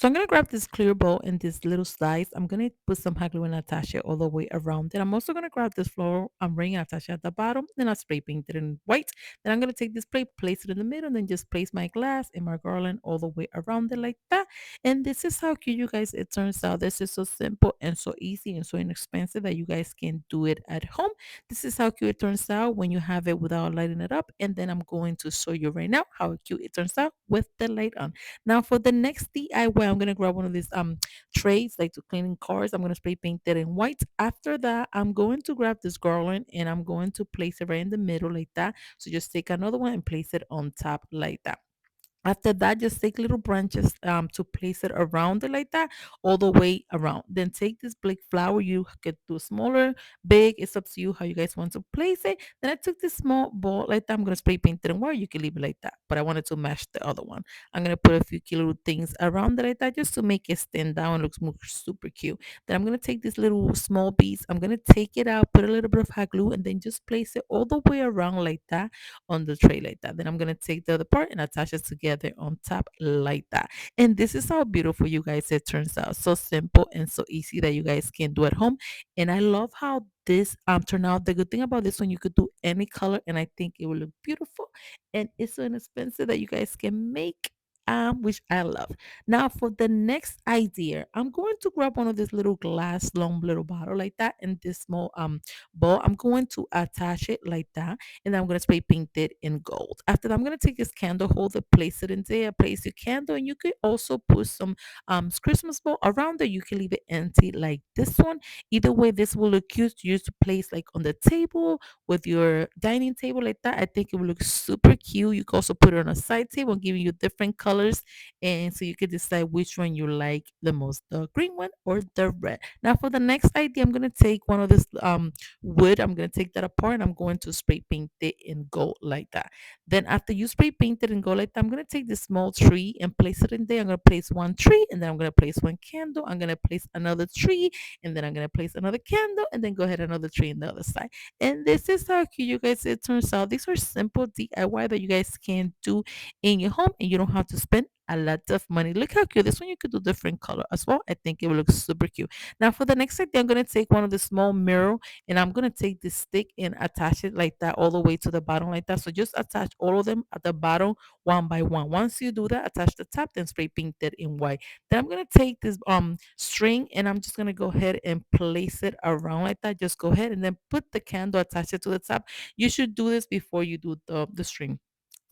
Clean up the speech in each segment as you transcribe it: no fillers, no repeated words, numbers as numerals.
So I'm gonna grab this clear bowl and this little slice. I'm gonna put some hot glue and attach it all the way around it. I'm also gonna grab this floral ring and attach it at the bottom. Then I'll spray paint it in white. Then I'm gonna take this plate, place it in the middle, and then just place my glass and my garland all the way around it like that. And this is how cute, you guys, it turns out. This is so simple and so easy and so inexpensive that you guys can do it at home. This is how cute it turns out when you have it without lighting it up. And then I'm going to show you right now how cute it turns out with the light on. Now for the next DIY, I'm gonna grab one of these trays like to cleaning cars. I'm gonna spray paint it in white. After that, I'm going to grab this garland and I'm going to place it right in the middle like that. So just take another one and place it on top like that. After that, just take little branches to place it around it like that, all the way around. Then take this black flower. You could do smaller, big. It's up to you how you guys want to place it. Then I took this small ball like that. I'm gonna spray paint it in white. You can leave it like that, but I wanted to match the other one. I'm gonna put a few cute little things around it like that, just to make it stand out and looks more super cute. Then I'm gonna take this little small piece. I'm gonna take it out, put a little bit of hot glue, and then just place it all the way around like that on the tray like that. Then I'm gonna take the other part and attach it together on top like that. And this is how beautiful, you guys, it turns out. So simple and so easy that you guys can do at home. And I love how this turned out. The good thing about this one, you could do any color, and I think it will look beautiful. And it's so inexpensive that you guys can make. Which I love. Now for the next idea, I'm going to grab one of these little glass long little bottle like that and this small bowl. I'm going to attach it like that, and then I'm gonna spray paint it in gold. After that, I'm gonna take this candle holder, place it in there, place your candle, and you could also put some Christmas ball around it. You can leave it empty like this one. Either way, this will look cute to use to place like on the table with your dining table like that. I think it will look super cute. You can also put it on a side table, giving you different colors, and so you can decide which one you like the most, the green one or the red. Now for the next idea, I'm gonna take one of this wood. I'm going to take that apart and I'm going to spray paint it in gold like that. Then after you spray paint it in gold like that, I'm going to take this small tree and place it in there. I'm going to place one tree and then I'm going to place one candle. I'm going to place another tree and then I'm going to place another candle and then go ahead another tree on the other side. And this is how cute, you guys, it turns out. These are simple DIY that you guys can do in your home and you don't have to spend a lot of money. Look how cute. This one you could do different color as well. I think it will look super cute. Now for the next idea, I'm going to take one of the small mirror and I'm gonna take this stick and attach it like that all the way to the bottom like that. So just attach all of them at the bottom one by one. Once you do that, attach the top, then spray paint it in white. Then I'm gonna take this string and I'm just gonna go ahead and place it around like that. Just go ahead and then put the candle, attach it to the top. You should do this before you do the string.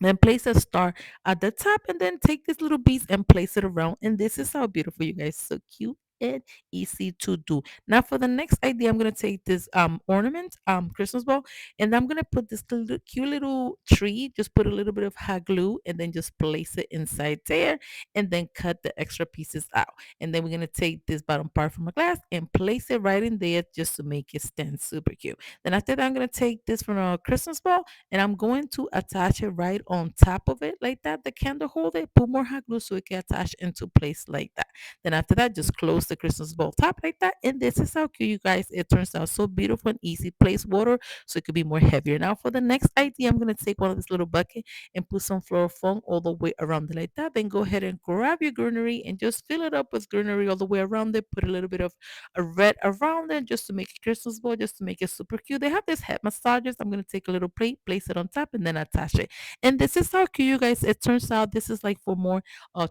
Then place a star at the top and then take this little piece and place it around. And this is how beautiful, you guys. So cute and easy to do. Now for the next idea, I'm gonna take this ornament, Christmas ball, and I'm gonna put this little cute little tree, just put a little bit of hot glue and then just place it inside there and then cut the extra pieces out. And then we're gonna take this bottom part from a glass and place it right in there just to make it stand super cute. Then after that, I'm gonna take this from a Christmas ball and I'm going to attach it right on top of it like that. The candle holder, put more hot glue so it can attach into place like that. Then after that, just close the Christmas ball top like that. And this is how cute, you guys. It turns out so beautiful and easy. Place water so it could be more heavier. Now for the next idea, I'm gonna take one of this little bucket and put some floral foam all the way around it like that. Then go ahead and grab your greenery and just fill it up with greenery all the way around it. Put a little bit of a red around it just to make a Christmas ball, just to make it super cute. They have this head massages. I'm gonna take a little plate, place it on top, and then attach it. And this is how cute, you guys. It turns out this is like for more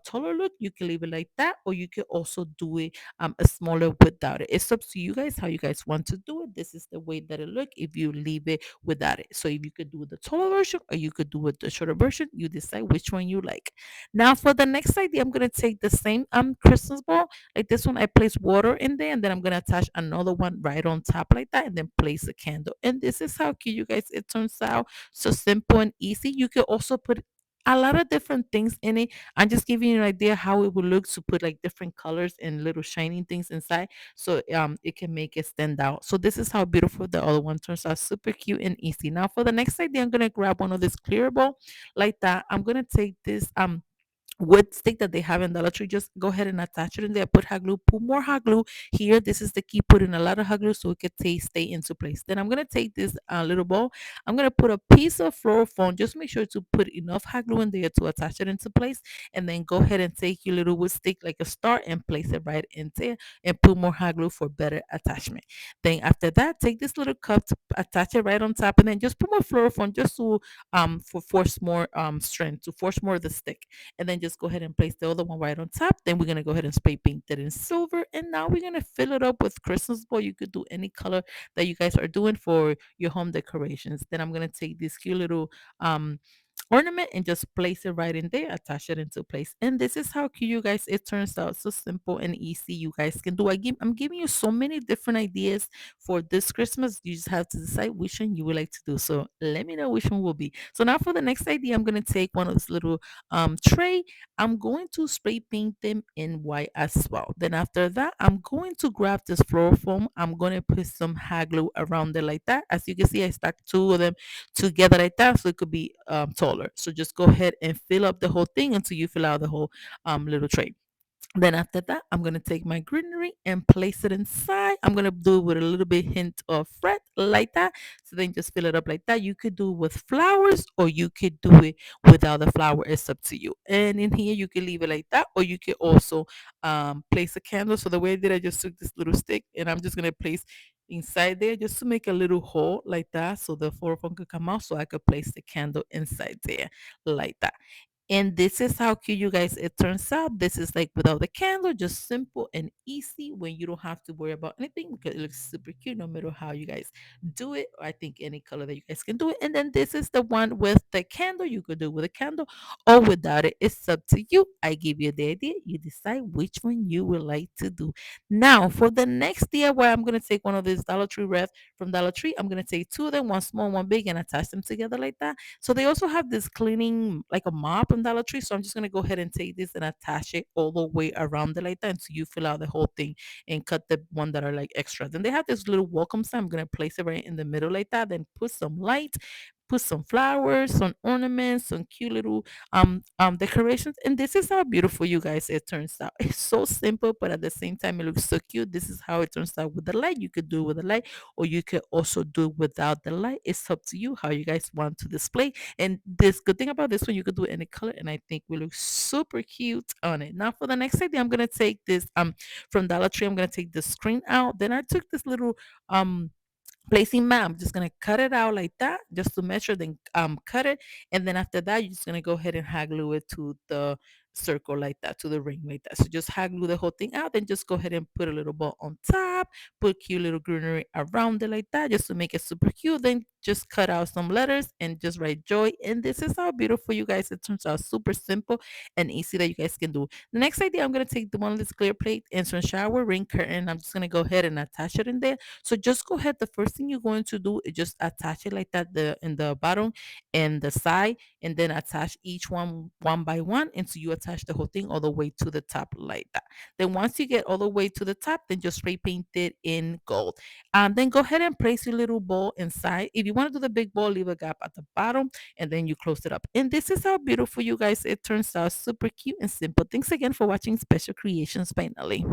taller look. You can leave it like that, or you can also do it a smaller without it. It's up to you guys how you guys want to do it. This is the way that it look if you leave it without it. So if you could do the taller version or you could do it the shorter version, you decide which one you like. Now for the next idea, I'm gonna take the same Christmas ball like this one. I place water in there and then I'm gonna attach another one right on top like that and then place a candle. And this is how cute, you guys, it turns out. So simple and easy. You could also put a lot of different things in it. I'm just giving you an idea how it would look to put like different colors and little shining things inside, so it can make it stand out. So this is how beautiful the other one turns out. Super cute and easy. Now for the next idea, I'm gonna grab one of this clear ball like that. I'm gonna take this wood stick that they have in Dollar Tree, just go ahead and attach it in there. Put hot glue, put more hot glue. Here, this is the key. Put in a lot of hot glue so it could stay into place. Then I'm gonna take this little ball. I'm gonna put a piece of floral foam. Just make sure to put enough hot glue in there to attach it into place. And then go ahead and take your little wood stick like a star and place it right in there and put more hot glue for better attachment. Then after that, take this little cup to attach it right on top, and then just put more floral foam just to for force more strength, to force more of the stick, and then just go ahead and place the other one right on top. Then we're gonna go ahead and spray paint it in silver, and now we're gonna fill it up with Christmas ball. You could do any color that you guys are doing for your home decorations. Then I'm gonna take this cute little um ornament and just place it right in there, attach it into place. And this is how cute, you guys, it turns out. So simple and easy, you guys can do. I'm giving you so many different ideas for this Christmas. You just have to decide which one you would like to do. So let me know which one will be. So now for the next idea, I'm gonna take one of this little tray. I'm going to spray paint them in white as well. Then after that, I'm going to grab this floral foam. I'm going to put some hot glue around it like that. As you can see, I stacked two of them together like that so it could be taller. So just go ahead and fill up the whole thing until you fill out the whole little tray. Then after that, I'm gonna take my greenery and place it inside. I'm gonna do it with a little bit hint of fret like that. So then just fill it up like that. You could do it with flowers or you could do it without the flower. It's up to you. And in here you can leave it like that, or you could also place a candle. So the way that I just took this little stick and I'm just gonna place inside there just to make a little hole like that so the fluorophone could come out so I could place the candle inside there like that. And this is how cute, you guys, it turns out. This is like without the candle, just simple and easy when you don't have to worry about anything because it looks super cute no matter how you guys do it. I think any color that you guys can do it. And then this is the one with the candle. You could do it with a candle or without it. It's up to you. I give you the idea. You decide which one you would like to do. Now, for the next DIY, I'm going to take one of these Dollar Tree wreath from Dollar Tree. I'm going to take two of them, one small, one big, and attach them together like that. So they also have this cleaning like a mop in Dollar Tree. So I'm just gonna go ahead and take this and attach it all the way around it like that until you fill out the whole thing and cut the one that are like extra. Then they have this little welcome sign. I'm gonna place it right in the middle like that. Then put some light, put some flowers, some ornaments, some cute little decorations. And this is how beautiful, you guys, it turns out. It's so simple, but at the same time it looks so cute. This is how it turns out with the light. You could do it with the light or you could also do without the light. It's up to you how you guys want to display. And this good thing about this one, you could do any color, and I think we look super cute on it. Now for the next idea, I'm gonna take this from Dollar Tree. I'm gonna take the screen out. Then I took this little placing mat. I'm just gonna cut it out like that, just to measure, then cut it, and then after that, you're just gonna go ahead and hot glue it to the circle like that, to the ring like that. So just hot glue the whole thing out, then just go ahead and put a little ball on top, put cute little greenery around it like that, just to make it super cute. Then just cut out some letters and just write joy. And this is how beautiful, you guys, it turns out. Super simple and easy that you guys can do. The next idea, I'm gonna take the one of this clear plate and some shower ring curtain. I'm just gonna go ahead and attach it in there. So just go ahead. The first thing you're going to do is just attach it like that, the in the bottom and the side, and then attach each one by one until you attach the whole thing all the way to the top like that. Then once you get all the way to the top, then just spray paint it in gold. Then go ahead and place your little bowl inside. If you want to do the big bowl, leave a gap at the bottom and then you close it up. And this is how beautiful, you guys, it turns out. Super cute and simple. Thanks again for watching Special Creations by Nelly.